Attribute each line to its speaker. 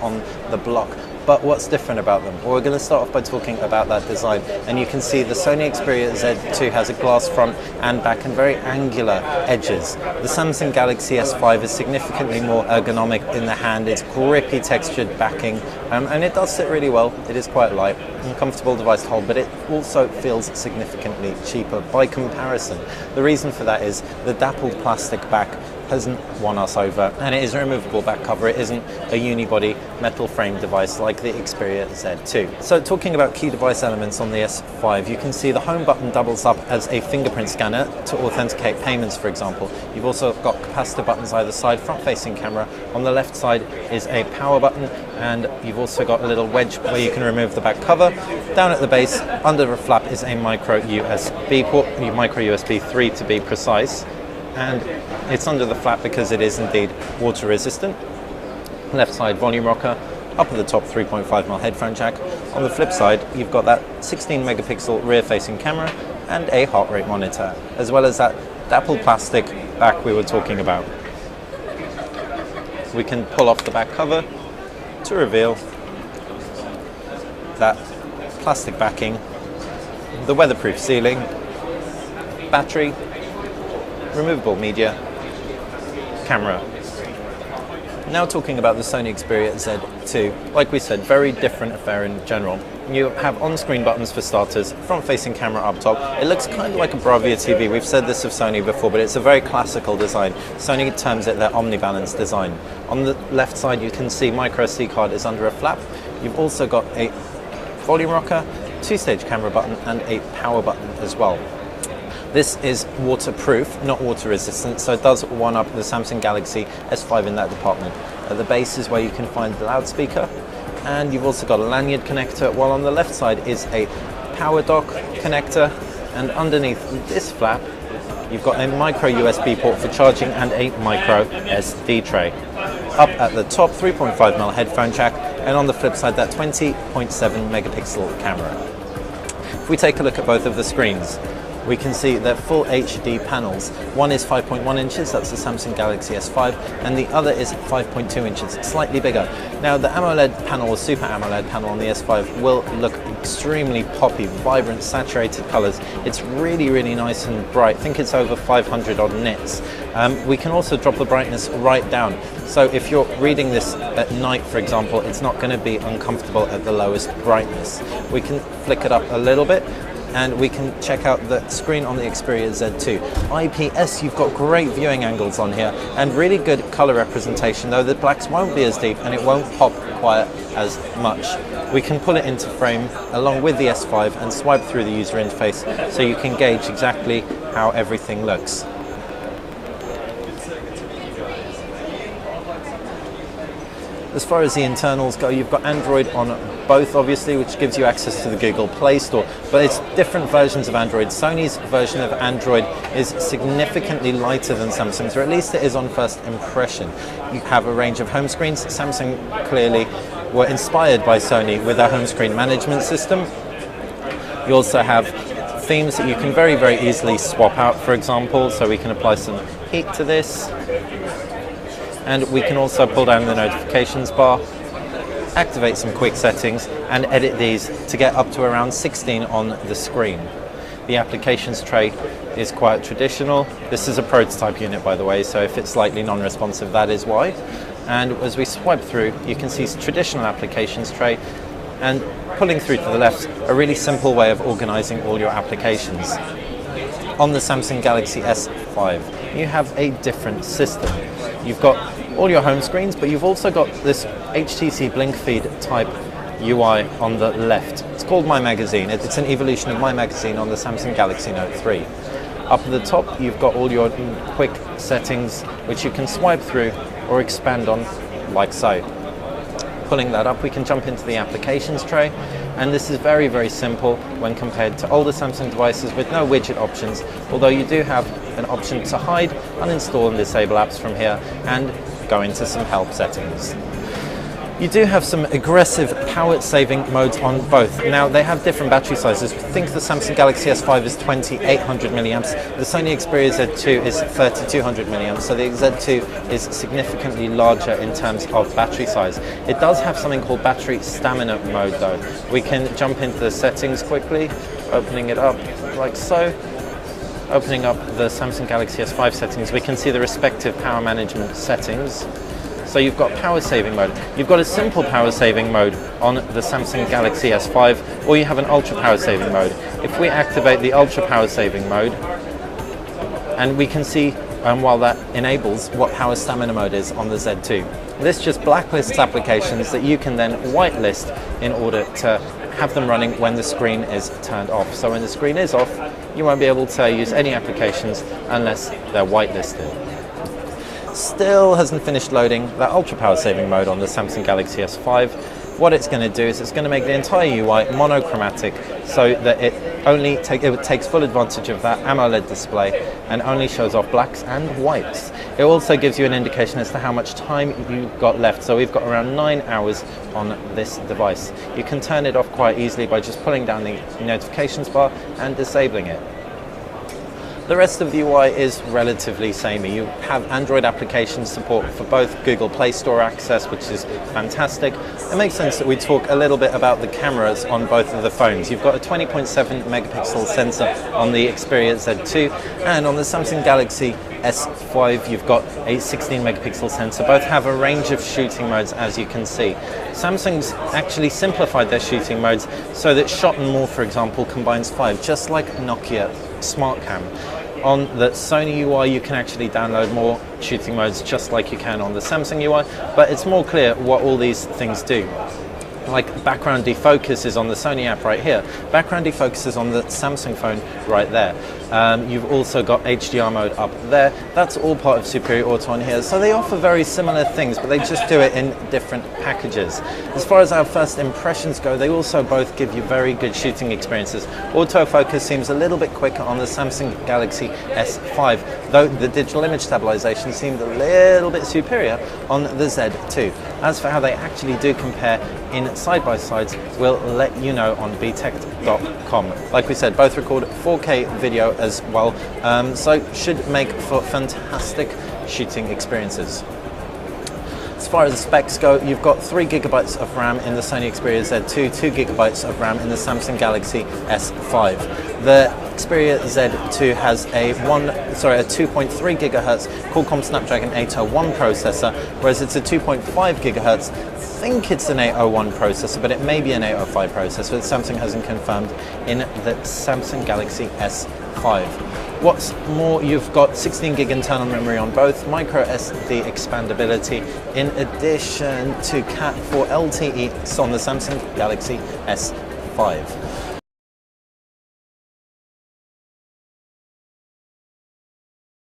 Speaker 1: on the block. But what's different about them? Well, we're going to start off by talking about that design, and you can see the Sony Xperia Z2 has a glass front and back and very angular edges. The Samsung Galaxy S5 is significantly more ergonomic in the hand. It's grippy textured backing, and it does sit really well. It is quite light and comfortable device to hold, but it also feels significantly cheaper by comparison. The reason for that is the dappled plastic back hasn't won us over, and it is a removable back cover. It isn't a unibody metal frame device like the Xperia Z2. So talking about key device elements on the S5, you can see the home button doubles up as a fingerprint scanner to authenticate payments, for example. You've also got capacitor buttons either side, front-facing camera. On the left side is a power button, and you've also got a little wedge where you can remove the back cover. Down at the base, under the flap, is a micro USB port, micro USB 3 to be precise. And it's under the flap because it is indeed water resistant. Left side volume rocker, up at the top 3.5mm headphone jack. On the flip side, you've got that 16 megapixel rear facing camera and a heart rate monitor, as well as that dappled plastic back we were talking about. We can pull off the back cover to reveal that plastic backing, the weatherproof sealing, battery, removable media, camera. Now talking about the Sony Xperia Z2, like we said, very different affair in general. You have on-screen buttons for starters, front-facing camera up top. It looks kind of like a Bravia TV. We've said this of Sony before, but it's a very classical design. Sony terms it their omnibalance design. On the left side, you can see micro SD card is under a flap. You've also got a volume rocker, two-stage camera button, and a power button as well. This is waterproof, not water resistant, so it does one up the Samsung Galaxy S5 in that department. At the base is where you can find the loudspeaker, and you've also got a lanyard connector, while on the left side is a power dock connector, and underneath this flap you've got a micro USB port for charging and a micro SD tray. Up at the top, 3.5mm headphone jack, and on the flip side that 20.7 megapixel camera. If we take a look at both of the screens, we can see they're full HD panels. One is 5.1 inches, that's the Samsung Galaxy S5, and the other is 5.2 inches, slightly bigger. Now the AMOLED panel, or Super AMOLED panel on the S5 will look extremely poppy, vibrant, saturated colors. It's really, really nice and bright. I think it's over 500 odd nits. We can also drop the brightness right down. So if you're reading this at night, for example, it's not going to be uncomfortable at the lowest brightness. We can flick it up a little bit, and we can check out the screen on the Xperia Z2. IPS, you've got great viewing angles on here and really good color representation, though the blacks won't be as deep and it won't pop quite as much. We can pull it into frame along with the S5 and swipe through the user interface so you can gauge exactly how everything looks. As far as the internals go, you've got Android on both, obviously, which gives you access to the Google Play Store, but it's different versions of Android. Sony's version of Android is significantly lighter than Samsung's, or at least it is on first impression. You have a range of home screens. Samsung clearly were inspired by Sony with their home screen management system. You also have themes that you can very, very easily swap out, for example, so we can apply some heat to this. And we can also pull down the notifications bar, activate some quick settings, and edit these to get up to around 16 on the screen. The applications tray is quite traditional. This is a prototype unit, by the way, so if it's slightly non-responsive, that is why. And as we swipe through, you can see traditional applications tray, and pulling through to the left, a really simple way of organizing all your applications. On the Samsung Galaxy S5, you have a different system. You've got all your home screens, but you've also got this HTC Blink Feed type UI on the left. It's called My Magazine. It's an evolution of My Magazine on the Samsung Galaxy Note 3. Up at the top, you've got all your quick settings, which you can swipe through or expand on, like so. Pulling that up, we can jump into the applications tray, and this is very, very simple when compared to older Samsung devices with no widget options, although you do have an option to hide, uninstall and disable apps from here, and go into some help settings. You do have some aggressive power-saving modes on both. Now, they have different battery sizes. I think the Samsung Galaxy S5 is 2800 milliamps. The Sony Xperia Z2 is 3200 milliamps. So the Z2 is significantly larger in terms of battery size. It does have something called battery stamina mode, though. We can jump into the settings quickly, opening it up like so. Opening up the Samsung Galaxy S5 settings, we can see the respective power management settings. So you've got power saving mode. You've got a simple power saving mode on the Samsung Galaxy S5, or you have an ultra power saving mode. If we activate the ultra power saving mode, and we can see while that enables what power stamina mode is on the Z2. This just blacklists applications that you can then whitelist in order to have them running when the screen is turned off. So when the screen is off, you won't be able to use any applications unless they're whitelisted. Still hasn't finished loading that ultra power saving mode on the Samsung Galaxy S5. What it's going to do is it's going to make the entire UI monochromatic so that it takes full advantage of that AMOLED display and only shows off blacks and whites. It also gives you an indication as to how much time you've got left. So we've got around 9 hours on this device. You can turn it off quite easily by just pulling down the notifications bar and disabling it. The rest of the UI is relatively samey. You have Android application support for both Google Play Store access, which is fantastic. It makes sense that we talk a little bit about the cameras on both of the phones. You've got a 20.7 megapixel sensor on the Xperia Z2, and on the Samsung Galaxy S5 you've got a 16 megapixel sensor. Both have a range of shooting modes, as you can see. Samsung's actually simplified their shooting modes so that Shot and More, for example, combines 5, just like Nokia SmartCam. On the Sony UI you can actually download more shooting modes just like you can on the Samsung UI, but it's more clear what all these things do. Like background defocus is on the Sony app right here. Background defocus is on the Samsung phone right there. You've also got HDR mode up there. That's all part of Superior Auto on here. So they offer very similar things, but they just do it in different packages. As far as our first impressions go, they also both give you very good shooting experiences. Autofocus seems a little bit quicker on the Samsung Galaxy S5, though the digital image stabilization seemed a little bit superior on the Z2. As for how they actually do compare in side-by-sides, we'll let you know on btech.com. Like we said, both record 4K video as well, so should make for fantastic shooting experiences. As far as the specs go, you've got 3 gigabytes of RAM in the Sony Xperia Z2, 2 gigabytes of RAM in the Samsung Galaxy S5. The Xperia Z2 has a 2.3 gigahertz Qualcomm Snapdragon 801 processor, whereas it's a 2.5 gigahertz. I think it's an 801 processor, but it may be an 805 processor that Samsung hasn't confirmed in the Samsung Galaxy S5. What's more, you've got 16 gig internal memory on both, micro SD expandability, in addition to Cat 4 LTE on the Samsung Galaxy S5.